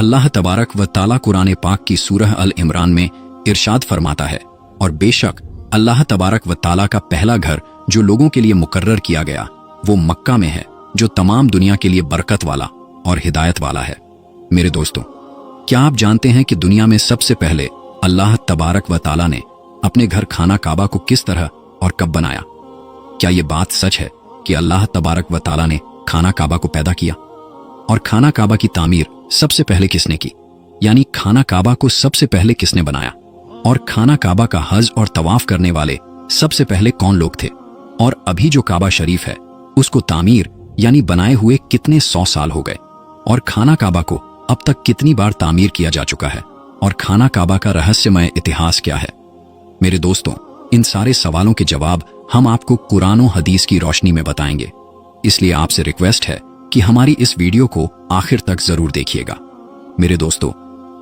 अल्लाह तबारक व ताला कुरान पाक की सूरह अल इमरान में इरशाद फरमाता है, और बेशक अल्लाह तबारक व ताला का पहला घर जो लोगों के लिए मुकर्रर किया गया वो मक्का में है, जो तमाम दुनिया के लिए बरकत वाला और हिदायत वाला है। मेरे दोस्तों, क्या आप जानते हैं कि दुनिया में सबसे पहले अल्लाह तबारक व ताला ने अपने घर खाना काबा को किस तरह और कब बनाया? क्या ये बात सच है कि अल्लाह तबारक व ताला ने खाना काबा को पैदा किया? और खाना काबा की तामीर सबसे पहले किसने की? यानी खाना काबा को सबसे पहले किसने बनाया? और खाना काबा का हज और तवाफ करने वाले सबसे पहले कौन लोग थे? और अभी जो काबा शरीफ है उसको तामीर यानी बनाए हुए कितने 100 साल हो गए? और खाना काबा को अब तक कितनी बार तामीर किया जा चुका है? और खाना काबा का रहस्यमय इतिहास क्या है? मेरे दोस्तों, इन सारे सवालों के जवाब हम आपको कुरान और हदीस की रोशनी में बताएंगे। इसलिए आपसे रिक्वेस्ट है कि हमारी इस वीडियो को आखिर तक जरूर देखिएगा। मेरे दोस्तों,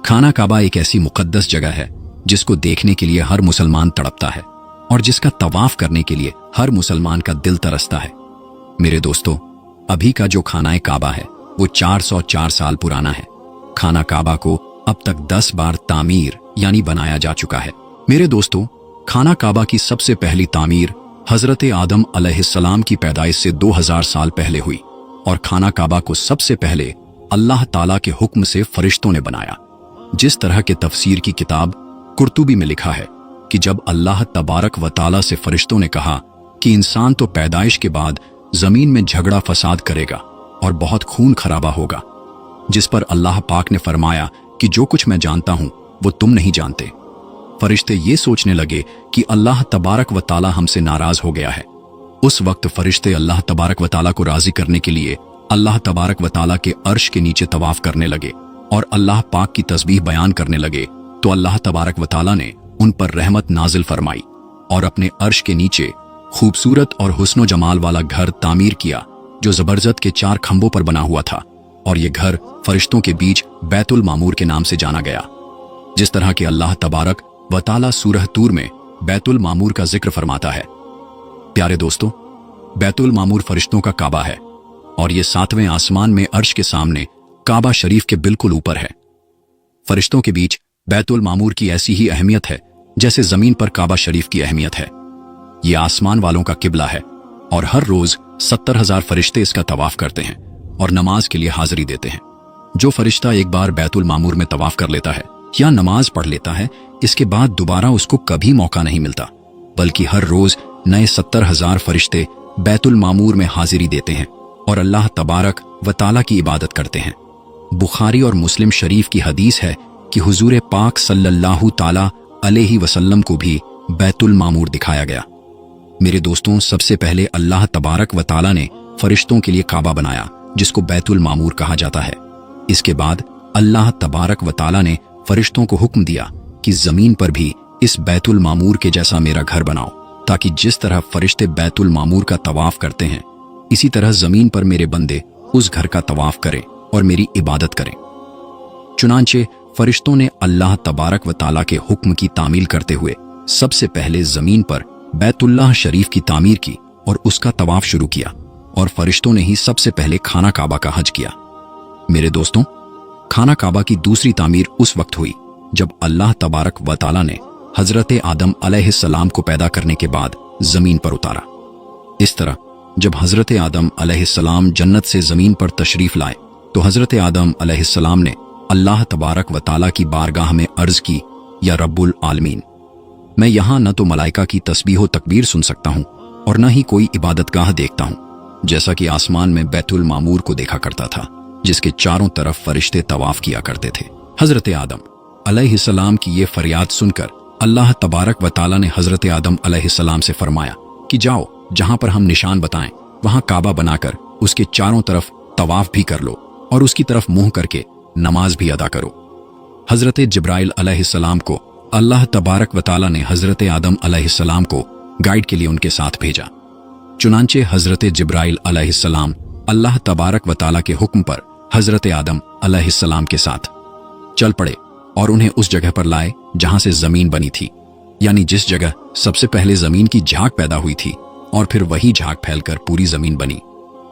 खाना काबा एक ऐसी मुकद्दस जगह है जिसको देखने के लिए हर मुसलमान तड़पता है और जिसका तवाफ करने के लिए हर मुसलमान का दिल तरसता है। मेरे दोस्तों, अभी का जो खाना काबा है वो 404 साल पुराना है। खाना काबा को अब तक 10 बार तामीर यानी बनाया जा चुका है। मेरे दोस्तों, खाना काबा की सबसे पहली तामीर हजरत आदम अलैहिस्सलाम की पैदाइश से 2000 साल पहले हुई और खाना काबा को सबसे पहले अल्लाह ताला के हुक्म से फरिश्तों ने बनाया। जिस तरह के तफसीर की किताब कुर्तुबी में लिखा है कि जब अल्लाह तबारक व ताला से फरिश्तों ने कहा कि इंसान तो पैदाइश के बाद जमीन में झगड़ा फसाद करेगा और बहुत खून खराबा होगा, जिस पर अल्लाह पाक ने फरमाया कि जो कुछ मैं जानता हूं वो तुम नहीं जानते। फरिश्ते ये सोचने लगे कि अल्लाह तबारक व ताला हमसे नाराज हो गया है। उस वक्त फरिश्ते अल्लाह तबारक व ताला को राजी करने के लिए अल्लाह तबारक व ताला के अर्श के नीचे तवाफ करने लगे और अल्लाह पाक की तस्बीह बयान करने लगे। तो अल्लाह तबारक व ताला ने उन पर रहमत नाजिल फरमाई और अपने अर्श के नीचे खूबसूरत और हुस्नो जमाल वाला घर तामीर किया जो जबरदस्त के 4 खंभों पर बना हुआ था, और ये घर फरिश्तों के बीच बैतुल मामूर के नाम से जाना गया। जिस तरह के अल्लाह तबारक व ताला सूरह तूर में बैतुल मामूर का जिक्र फरमाता है। प्यारे दोस्तों, बैतुल मामूर फरिश्तों का काबा है और ये 7वें आसमान में अर्श के सामने काबा शरीफ के बिल्कुल ऊपर है। फरिश्तों के बीच बैतुल मामूर की ऐसी ही अहमियत है जैसे जमीन पर काबा शरीफ की अहमियत है। ये आसमान वालों का किबला है और हर रोज 70,000 फरिश्ते इसका तवाफ करते हैं और नमाज के लिए हाजिरी देते हैं। जो फरिश्ता एक बार बैतुल मामूर में तवाफ कर लेता है या नमाज पढ़ लेता है, इसके बाद दोबारा उसको कभी मौका नहीं मिलता, बल्कि हर रोज नए 70,000 फरिश्ते बैतुल मामूर में हाजिरी देते हैं और अल्लाह तबारक व ताला की इबादत करते हैं। बुखारी और मुस्लिम शरीफ की हदीस है कि हुजूर पाक सल्लल्लाहु ताला अलैहि वसल्लम को भी बैतुल मामूर दिखाया गया। मेरे दोस्तों, सबसे पहले अल्लाह तबारक व ताला ने फरिश्तों के लिए काबा बनाया जिसको बैतुल मामूर कहा जाता है। इसके बाद अल्लाह तबारक व ताला ने फरिश्तों को हुक्म दिया कि जमीन पर भी इस बैतुल मामूर के जैसा मेरा घर बनाओ, ताकि जिस तरह फरिश्ते बैतुल मामूर का तवाफ करते हैं इसी तरह जमीन पर मेरे बंदे उस घर का तवाफ करें और मेरी इबादत करें। चुनांचे फरिश्तों ने अल्लाह तबारक व ताला के हुक्म की तामील करते हुए सबसे पहले जमीन पर बैतुल्लाह शरीफ की तामीर की और उसका तवाफ शुरू किया, और फरिश्तों ने ही सबसे पहले खाना काबा का हज किया। मेरे दोस्तों, खाना काबा की दूसरी तामीर उस वक्त हुई जब अल्लाह तबारक व ताला ने हजरत आदम अलैहिस्सलाम को पैदा करने के बाद जमीन पर उतारा। इस तरह जब हजरत आदम अलैहिस्सलाम जन्नत से जमीन पर तशरीफ लाए तो हजरत आदम अलैहिस्सलाम ने अल्लाह तबारक व ताला की बारगाह में अर्ज की, या रब्बुल आलमीन, मैं यहाँ न तो मलाइका की तस्बीह तकबीर सुन सकता हूँ और न ही कोई इबादतगाह देखता हूँ, जैसा कि आसमान में बैतुल मामूर को देखा करता था जिसके चारों तरफ फरिश्ते तवाफ किया करते थे। हजरत आदम अलैहिस्सलाम की ये फरियाद सुनकर अल्लाह तबारक व ताला ने हजरत आदम अलैहिस्सलाम से फरमाया कि जाओ, जहां पर हम निशान बताएं वहां काबा बनाकर उसके चारों तरफ तवाफ भी कर लो और उसकी तरफ मुंह करके नमाज भी अदा करो। हजरत जिब्राइल अलैहिस्सलाम को अल्लाह तबारक व ताला ने हजरत आदम अलैहिस्सलाम को गाइड के लिए उनके साथ भेजा। चुनांचे हजरत जिब्राइल अलैहिस्सलाम अल्लाह तबारक व ताला के हुक्म पर हजरत आदम अलैहिस्सलाम के साथ चल पड़े और उन्हें उस जगह पर लाए जहां से जमीन बनी थी, यानी जिस जगह सबसे पहले जमीन की झाग पैदा हुई थी और फिर वही झाग फैलकर पूरी जमीन बनी।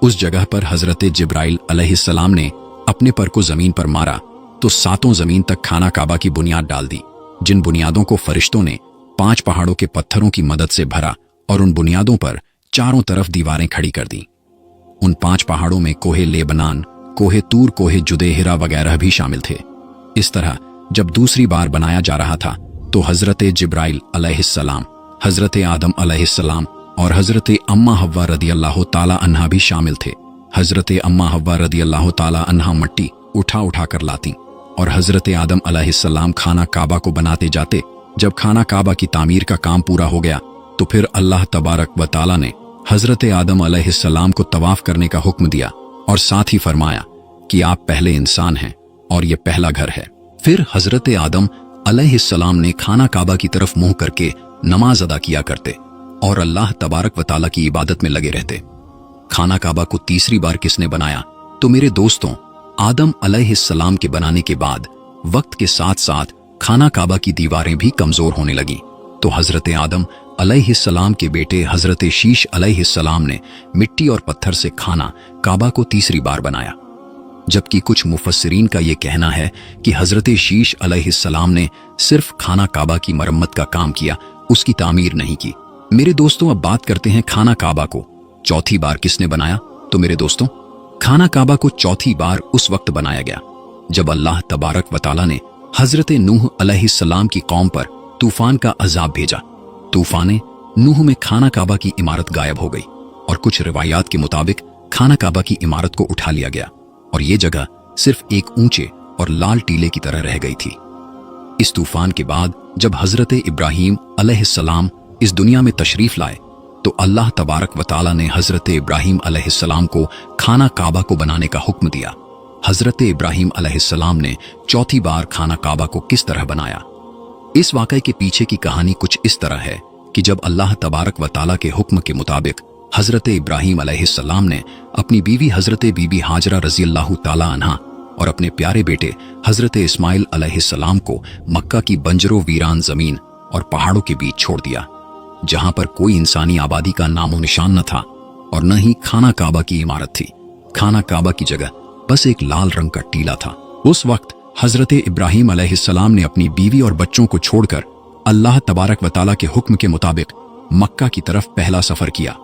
उस जगह पर हजरत जिब्राइल अलैहिस्सलाम ने अपने पर को जमीन पर मारा तो सातों जमीन तक खाना काबा की बुनियाद डाल दी, जिन बुनियादों को फरिश्तों ने 5 पहाड़ों के पत्थरों की मदद से भरा और उन बुनियादों पर चारों तरफ दीवारें खड़ी कर दी। उन 5 पहाड़ों में कोहे लेबनान, कोहे तूर, कोहे जुदेहिरा वगैरह भी शामिल थे। इस तरह जब दूसरी बार बनाया जा रहा था तो हजरत जिब्राइल अलैहिस्सलाम, हजरत आदम अलैहिस्सलाम और हजरत अम्मा हव्वा रदियल्लाहु ताला अन्हा भी शामिल थे। हजरत अम्मा हव्वा रदियल्लाहु ताला अन्हा मिट्टी उठा उठा कर लाती और हजरत आदम अलैहिस्सलाम खाना काबा को बनाते जाते। जब खाना काबा की तामीर का काम पूरा हो गया तो फिर अल्लाह तबारक व ताला ने हजरत आदम अलैहिस्सलाम को तवाफ करने का हुक्म दिया और साथ ही फरमाया कि आप पहले इंसान हैं और ये पहला घर है। फिर हजरत आदम अलैहिस्सलाम ने खाना काबा की तरफ मुंह करके नमाज अदा किया करते और अल्लाह तबारक व ताला की इबादत में लगे रहते। खाना काबा को तीसरी बार किसने बनाया? तो मेरे दोस्तों, आदम अलैहिस्सलाम के बनाने के बाद वक्त के साथ साथ खाना काबा की दीवारें भी कमजोर होने लगी, तो हजरत आदम अलैहिस्सलाम के बेटे हजरत शीश अलैहिस्सलाम ने मिट्टी और पत्थर से खाना काबा को तीसरी बार बनाया। जबकि कुछ मुफस्सिरीन का यह कहना है कि हजरत शीश अलैहिस्सलाम ने सिर्फ खाना काबा की मरम्मत का काम किया, उसकी तामीर नहीं की। मेरे दोस्तों, अब बात करते हैं खाना काबा को चौथी बार किसने बनाया? तो मेरे दोस्तों, खाना काबा को चौथी बार उस वक्त बनाया गया जब अल्लाह तबारक व ताला ने हजरत नूह अलैहिस्सलाम की कौम पर तूफान का अजाब भेजा। तूफान नूह में खाना काबा की इमारत गायब हो गई और कुछ रिवायात के मुताबिक खाना काबा की इमारत को उठा लिया गया और ये जगह सिर्फ एक ऊंचे और लाल टीले की तरह रह गई थी। इस तूफान के बाद जब हजरत इब्राहीम अलैहिस्सलाम इस दुनिया में तशरीफ लाए तो अल्लाह तबारक व ताला ने हजरत इब्राहीम अलैहिस्सलाम को खाना काबा को बनाने का हुक्म दिया। हजरत इब्राहीम अलैहिस्सलाम ने चौथी बार खाना काबा को किस तरह बनाया? इस वाकये के पीछे की कहानी कुछ इस तरह है कि जब अल्लाह तबारक व ताला के हुक्म के मुताबिक हजरत इब्राहीम अलैहिस्सलाम ने अपनी बीवी हजरत बीबी हाजरा रज़ियल्लाहु ताला अन्हा और अपने प्यारे बेटे हजरत इस्माइल अलैहिस्सलाम को मक्का की बंजरो वीरान जमीन और पहाड़ों के बीच छोड़ दिया, जहां पर कोई इंसानी आबादी का नामो निशान न था और न ही खाना काबा की इमारत थी। खाना काबा की जगह बस एक लाल रंग का टीला था। उस वक्त हजरत इब्राहीम अलैहिस्सलाम ने अपनी बीवी और बच्चों को छोड़कर अल्लाह तबारक व ताला के हुक्म के मुताबिक मक्का की तरफ पहला सफर किया।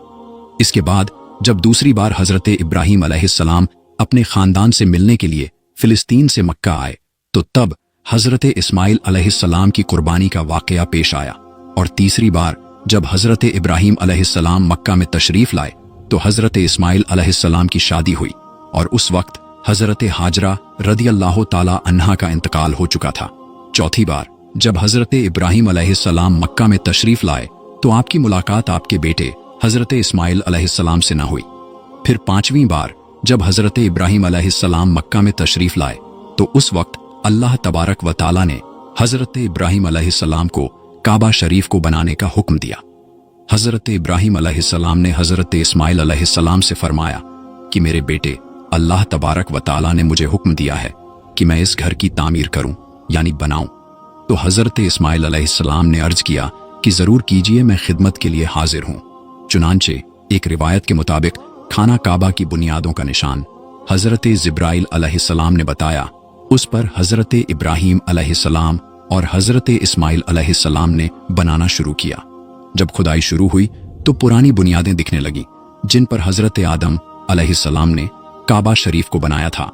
इसके बाद जब दूसरी बार हजरत इब्राहीम अलैहिस्सलाम अपने खानदान से मिलने के लिए फिलिस्तीन से मक्का आए तो तब हजरत इस्माइल अलैहिस्सलाम की कुर्बानी का वाकया पेश आया। और तीसरी बार जब हजरत इब्राहीम अलैहिस्सलाम मक्का में तशरीफ लाए तो हजरत इस्माइल अलैहिस्सलाम की शादी हुई और उस वक्त हजरत हाजरा रदियल्लाहु ताला अन्हा का इंतकाल हो चुका था। चौथी बार जब हजरत इब्राहीम अलैहिस्सलाम मक्का में तशरीफ लाए तो आपकी मुलाकात आपके बेटे हजरत इस्माइल अलैहिस्सलाम से न हुई। फिर पांचवीं बार जब हजरत इब्राहीम अलैहिस्सलाम मक्का में तशरीफ लाए तो उस वक्त अल्लाह तबारक व ताला ने हजरत इब्राहीम अलैहिस्सलाम को काबा शरीफ को बनाने का हुक्म दिया। हजरत इब्राहीम अलैहिस्सलाम ने हजरत इस्माइल अलैहिस्सलाम से फरमाया कि मेरे बेटे, अल्लाह तबारक व ताला ने मुझे हुक्म दिया है कि मैं इस घर की तामीर करूं यानी बनाऊं। तो हजरत इस्माइल अलैहिस्सलाम ने अर्ज किया कि जरूर कीजिए, मैं खिदमत के लिए हाजिर हूं। चुनांचे एक रिवायत के मुताबिक खाना काबा की बुनियादों का निशान हजरत जिब्राइल अलैहिस्सलाम ने बताया, उस पर हजरत इब्राहीम अलैहिस्सलाम और हजरत इस्माइल अलैहिस्सलाम ने बनाना शुरू किया। जब खुदाई शुरू हुई तो पुरानी बुनियादें दिखने लगी जिन पर हजरत आदम अलैहिस्सलाम ने काबा शरीफ को बनाया था।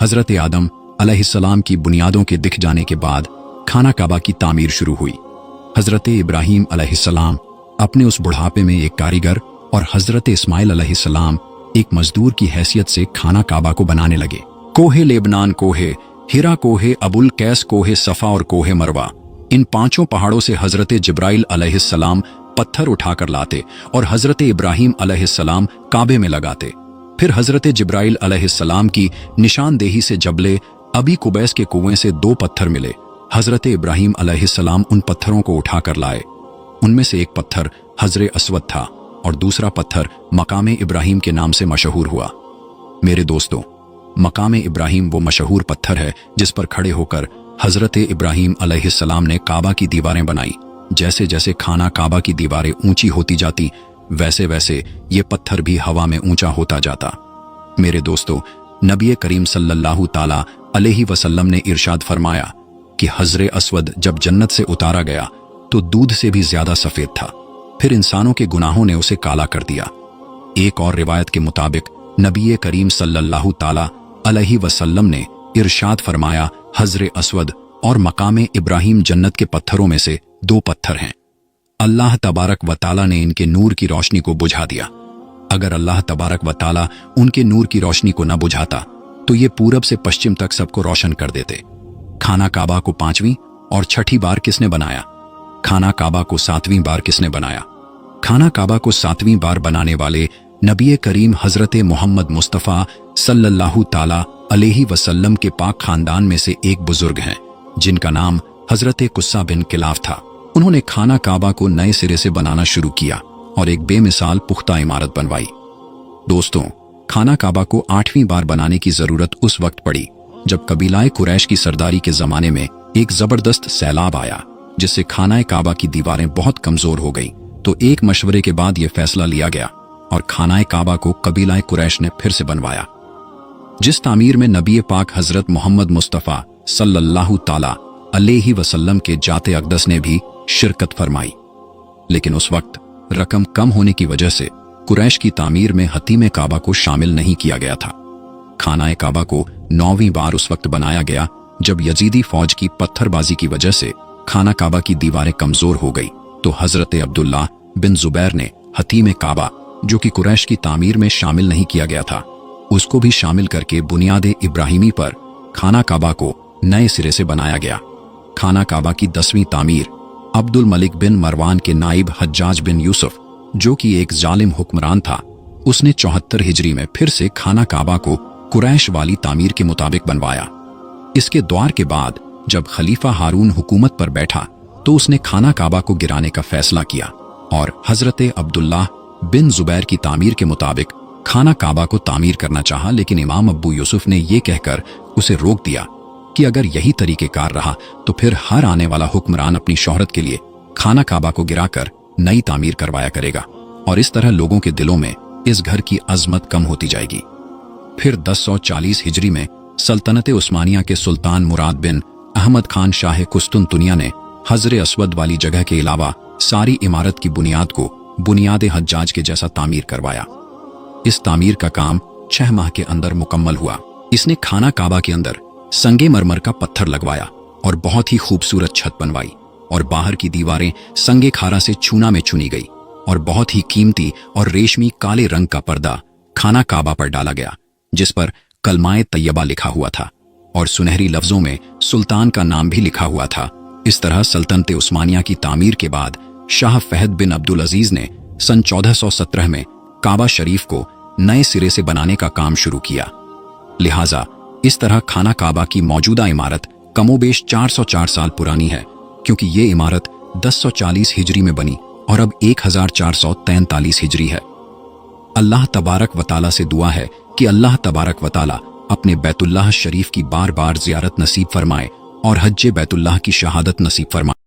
हजरत आदम अलैहिस्सलाम की बुनियादों के दिख जाने के बाद खाना काबा की तामीर शुरू हुई। हजरत इब्राहीम अलैहिस्सलाम अपने उस बुढ़ापे में एक कारीगर और हजरत इस्माइल अलैहिस्सलाम एक मजदूर की हैसियत से खाना काबा को बनाने लगे। कोहे लेबनान, कोहे हिरा, कोहे अबुल कैस, कोहे सफा और कोहे मरवा, इन पांचों पहाड़ों से हजरत जिब्राइल अलैहिस्सलाम पत्थर उठाकर लाते और हजरत इब्राहीम अलैहिस्सलाम काबे में लगाते। फिर हजरत जिब्राइल अलैहिस्सलाम की निशानदेही से जबले अबी कुबैस के कुएं से 2 पत्थर मिले। हजरत इब्राहीम अलैहिस्सलाम उन पत्थरों को उठाकर लाए। उनमें से एक पत्थर हजरे अस्वद था और दूसरा पत्थर मकामे इब्राहीम के नाम से मशहूर हुआ। मेरे दोस्तों, मकामे इब्राहीम वो मशहूर पत्थर है जिस पर खड़े होकर हजरत इब्राहीम अलैहिस्सलाम ने काबा की दीवारें बनाई। जैसे जैसे खाना काबा की दीवारें ऊंची होती जाती वैसे वैसे ये पत्थर भी हवा में ऊंचा होता जाता। मेरे दोस्तों, नबी करीम सल्लल्लाहु ताला अलैहि वसल्लम ने इरशाद फरमाया कि हजरे अस्वद जब जन्नत से उतारा गया तो दूध से भी ज्यादा सफेद था, फिर इंसानों के गुनाहों ने उसे काला कर दिया। एक और रिवायत के मुताबिक नबी करीम सल्लल्लाहु ताला अलैहि वसल्लम ने इरशाद फरमाया, हजरे अस्वद और मकाम इब्राहिम जन्नत के पत्थरों में से 2 पत्थर हैं। अल्लाह तबारक व ताला ने इनके नूर की रोशनी को बुझा दिया। अगर अल्लाह तबारक व ताला उनके नूर की रोशनी को न बुझाता तो ये पूरब से पश्चिम तक सबको रोशन कर देते। खाना काबा को 5वीं और 6ठी बार किसने बनाया? खाना काबा को 7वीं बार किसने बनाया? खाना काबा को 7वीं बार बनाने वाले नबी करीम हजरत मोहम्मद मुस्तफ़ा सल्लल्लाहु ताला अलैहि वसल्लम के पाक खानदान में से एक बुजुर्ग हैं, जिनका नाम हजरत कुस्सा बिन किलाफ था। उन्होंने खाना काबा को नए सिरे से बनाना शुरू किया और एक बेमिसाल पुख्ता इमारत बनवाई। दोस्तों, खाना काबा को 8वीं बार बनाने की जरूरत उस वक्त पड़ी जब कबीलाए कुरैश की सरदारी के जमाने में एक जबरदस्त सैलाब आया, जिससे खाना काबा की दीवारें बहुत कमजोर हो गई। तो एक मशवरे के बाद यह फैसला लिया गया और खाना काबा को कबीलाए कुरैश ने फिर से बनवाया, जिस तामीर में नबी पाक हजरत मोहम्मद मुस्तफ़ा सल्लल्लाहु ताला अलैहि वसल्लम के जाते अक़दस ने भी शिरकत फरमाई। लेकिन उस वक्त रकम कम होने की वजह से कुरैश की तामीर में हतीम काबा को शामिल नहीं किया गया था। खाना काबा को 9वीं बार उस वक्त बनाया गया जब यजीदी फौज की पत्थरबाजी की वजह से खाना काबा की दीवारें कमजोर हो गई, तो हजरत अब्दुल्लाह बिन जुबैर ने हतीम काबा, जो कि कुरैश की तामीर में शामिल नहीं किया गया था, उसको भी शामिल करके बुनियाद इब्राहिमी पर खाना काबा को नए सिरे से बनाया गया। खाना काबा की 10वीं तामीर अब्दुल मलिक बिन मरवान के नाइब हज्जाज बिन यूसुफ, जो कि एक जालिम हुक्मरान था, उसने 74 हिजरी में फिर से खाना काबा को कुरैश वाली तामीर के मुताबिक बनवाया। इसके द्वार के बाद जब खलीफा हारून हुकूमत पर बैठा तो उसने खाना काबा को गिराने का फैसला किया और हजरत अब्दुल्लाह बिन जुबैर की तामीर के मुताबिक खाना काबा को तामीर करना चाहा, लेकिन इमाम अब्बू यूसुफ ने यह कहकर उसे रोक दिया कि अगर यही तरीकेकार रहा तो फिर हर आने वाला हुक्मरान अपनी शोहरत के लिए खाना काबा को गिराकर नई तामीर करवाया करेगा और इस तरह लोगों के दिलों में इस घर की अजमत कम होती जाएगी। फिर 1040 हिजरी में सल्तनत उस्मानिया के सुल्तान मुराद बिन अहमद खान शाह कुस्तुनतुनिया ने हजरे अस्वद वाली जगह के अलावा सारी इमारत की बुनियाद को बुनियाद हज्जाज के जैसा तामीर करवाया। इस तामीर का काम 6 माह के अंदर मुकम्मल हुआ। इसने खाना काबा के अंदर संगे मरमर का पत्थर लगवाया और बहुत ही खूबसूरत छत बनवाई और बाहर की दीवारें संगे खारा से चूना में चुनी गई और बहुत ही कीमती और रेशमी काले रंग का पर्दा खाना काबा पर डाला गया, जिस पर कलमाए तैयबा लिखा हुआ था और सुनहरी लफ्जों में सुल्तान का नाम भी लिखा हुआ था। इस तरह सल्तनत उस्मानिया की तामीर के बाद शाह फहद बिन अब्दुल अजीज ने सन 1417 में काबा शरीफ को नए सिरे से बनाने का काम शुरू किया। लिहाजा इस तरह खाना काबा की मौजूदा इमारत कमोबेश 404 साल पुरानी है, क्योंकि ये इमारत 1040 हिजरी में बनी और अब 1443 हिजरी है। अल्लाह तबारक व ताला से दुआ है कि अल्लाह तबारक व ताला अपने बैतुल्लाह शरीफ की बार बार जियारत नसीब फरमाए और हज्जे बैतुल्लाह की शहादत नसीब फरमाए।